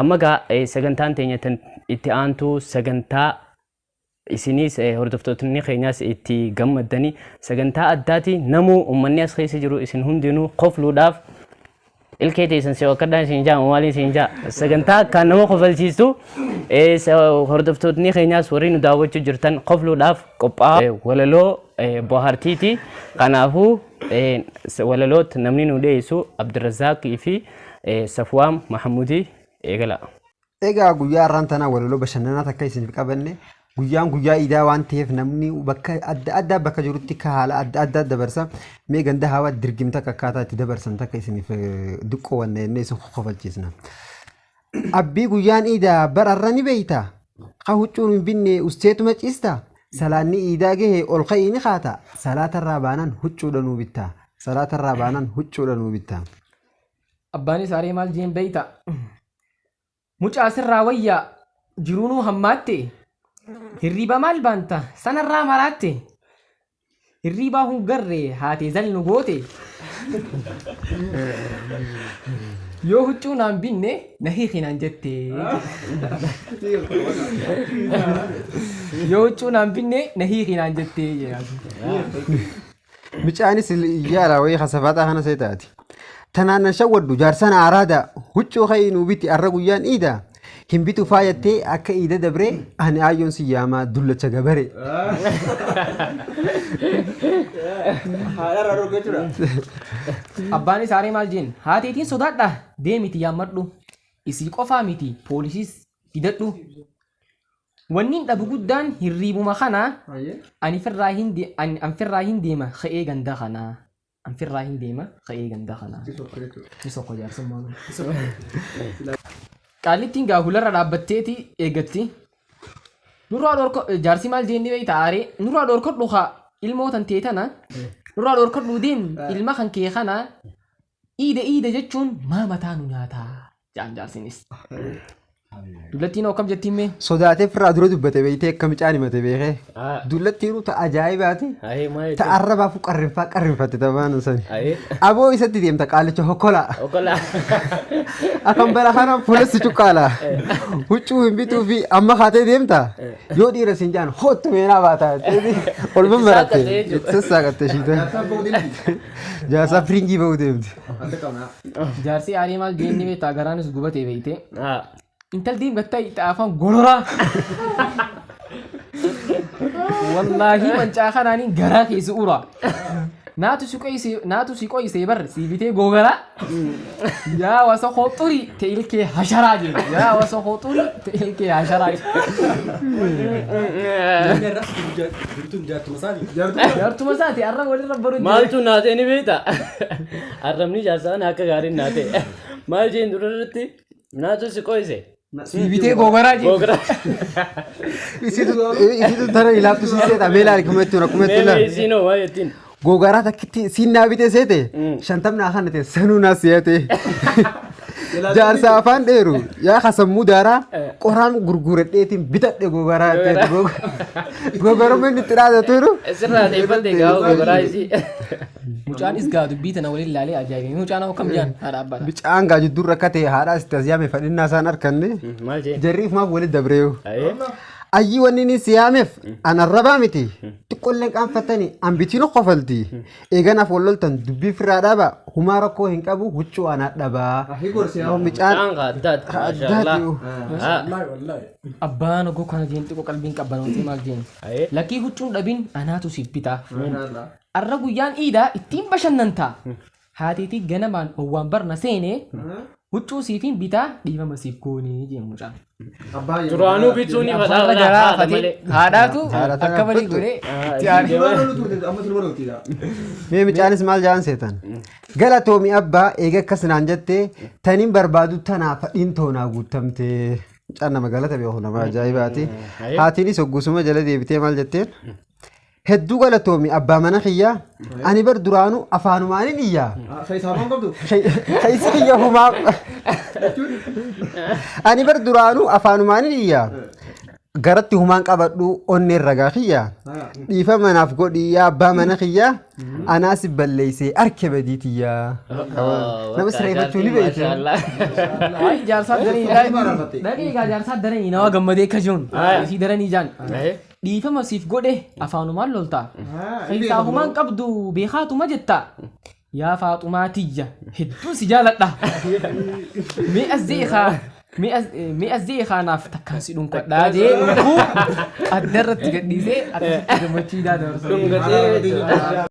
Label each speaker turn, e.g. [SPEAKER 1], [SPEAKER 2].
[SPEAKER 1] amma gaa sagantaan teenyatan itti aantu sagantaa isinis hordoftootni keenyaas itti gammadanii sagantaa addaati namuu ummanni as keessa jiru isin hundinuu qofluudhaaf ilkee teessan si wakkadhaan isin jaa maaliin isin jaa sagantaa kan nama qofalchiistu hordoftootni keenyaas warri nu daawwachuu jirtan qofluudhaaf qophaa'aa walaloo bohaartiiti kanaafuu walaloot namni nu dhiyeessu Abdurrazaaqii fi Safwaan Mahamudii eegala.
[SPEAKER 2] Egaa guyyaa irraan tanaa walaloo bashannanaa takka isiniif qabanne guyyaan guyyaa idaa waan ta'eef namni bakka adda addaa bakka jirutti haala adda addaa dabarsa mee ganda hawaa dirgimta akkaataa itti dabarsan takka isiniif duqqoo wanneen isin qofalchiisna. Abbii guyyaan idaa bararra ni beeyta qa huccuun hin binne usteetuma ciista salaanni idaa gahe ol ka'ii ni kaata salaatarraa baanaan huccuudhanuu bitta salaatarraa baanaan huccuudhanuu bitta.
[SPEAKER 3] Abbaanis aaree maal jeen beeyta mucaa sirraa wayyaa jiruunuu hammaatte hirriba maal baanta sanarraa maraatte hirribaa hungarree haatee zalnu goote yoo huccuu naan binne na hiikinaan jette yoo huccuu naan binne na hiikinaan jette.
[SPEAKER 2] Mucaanis yaala wayii kasafataa kana seetaati. Tanaan shawwaddu jaarsana araada huccuu ka'inuu biti arra guyyaan iida hin bitu faayattee akka iida dabre ani ayyoon siyaamaa dullacha gabare.
[SPEAKER 3] Abbaanis aaree maal jeen haateetiin sodaadha deemiti yaammadhu isii qofaa miti poolisiis hidhadhu wanniin dhabu guddaan hirriibuma kana ani firraa hin deema ka'ee ganda kanaa. Anfirraa hin deema ka'ee ganda kanaa. Isokko jaarsummaa. Qaalittiin gaahularra dhaabbatteeti eeggatti. Nurraa dhorko jaarsi maal jeenni beeyta aaree nurraa dhorkodhu haa ilmootan teetana nurraa dhorkodhu deem ilma kan kee kana iida jechuun maa mataa nu nyaataa jaan jaarsinis. Dullattiin akkam jettiin mee?
[SPEAKER 2] Sodaatee firraa dura dubbate beeytee akka mucaan himate beekee. Dullattiin ta ajaa'ibaati. Ta arrabaafu qarrinfatte taphaan sani. Aboo isatti deemta qaalicha hokkola. Akkan bara kana fuulessi cuqqaala. Huccuu hin bituu fi amma kaatee deemta. Yoo dhiira siin jaan hoottu meenaa baata. Olma maratte. Sassaaqatte shiita. Jaarsaa firingii ba'uu deemti.
[SPEAKER 3] Jaarsi aarii maal jeenni beektaa garaanis gubatee beeytee. Intal diim gattai afaan golora. Wallahi mancaa kanaanin garaa keessa ura. Naatu si qoyisee bar si bitee gogara. Yaa wasa hoxuri te ilkee hasharaa jiru. Yaa wasa hoxuri te ilkee hasharaa jiru. Jaartuma saati arra walirra baru.
[SPEAKER 1] Maaltu naatee ni beekta? Arramni jaarsaan akka gaariin naatee. Maal jeen durarratti naatu si qoyisee.
[SPEAKER 3] Sibite gogara je.
[SPEAKER 1] Gogara.
[SPEAKER 2] Isitu tara ilaaftu siseeta meelaa kumettu na kumettu la.
[SPEAKER 1] Isino waayetin.
[SPEAKER 2] Gogara takkitti sinna bite seete shantamna kanate sanuna siyate. Jaarsa afaan dheeru yaa kasammuu daaraa qoraan gurguradheetiin bitadhe gogaraa ta'e gogara manni xiraata turu.
[SPEAKER 1] Sirraa deefalte gaa gogaraa isi.
[SPEAKER 3] Mucaan isgaa dubbii tana waliin ilaalee ajaa'ibe mucaan akkam jaan haadha abbaa.
[SPEAKER 2] Bicaan gaa jidduu rakkate haadha istaasiyaame fadhinnaa isaan arkanne. Jarriif maaf walitti dabreeyu. Ayyi wanni ni siyaameef anarrabaa miti xiqqollee qaanfatanii ambitino qofalti eeganaaf walloltan dubbii firraa dhaba humaa rakkoo hin qabu huccuu anaa dhabaa
[SPEAKER 1] Micaan addaati.
[SPEAKER 3] Abbaan ogoo kana jeen xiqqoo qalbiin qabbanooti maal jeen lakkii huccuun dhabiin anaatu siif bitaa arra guyyaan iidaa ittiin bashannantaa haatiitii ganamaan owwaan barna seenee huccuu siifin bitaa dhiifama siif goonee jeen mucaan.
[SPEAKER 1] Duraanuu bituun ni
[SPEAKER 3] Afaan garaa fatee haadhaatu akka malee godhee
[SPEAKER 2] mee micaanis maal jaan seetan galatoomi abbaa eega akkas naan jettee taniin barbaadu tanaa fadhiin toonaa guutamte mucaan nama galata beeku nama ajaa'ibaati haatiinis hoggusuma jala deebitee maal jetteen hedduu galatoomi abbaa mana kiyyaa ani bar duraanuu afaanumaaniin iyyaa keessa kiyya humaa ani bar duraanuu afaanumaaniin iyyaa garatti humaan qabadhu onneen ragaa kiyya dhiifa manaaf godhi yaa abbaa mana kiyya anaas balleessee arke badiitiyya nama sireeffachuu ni beekte.
[SPEAKER 3] Ay jaarsaa daranii dhaqiigaa jaarsaa daranii nama gammadee akka jiruun isii daranii jaan dhiifama siif godhe afaanumaan loltaa keessaa humaan qabdu beekaatuma jetta yaa faaxumaatiyya hedduu si jaaladha mi'a zeekaanaaf takkaan si dhunkadhaa jee dhunkuu addarratti gadhiisee akkasitti gammachiidaa dabarsa.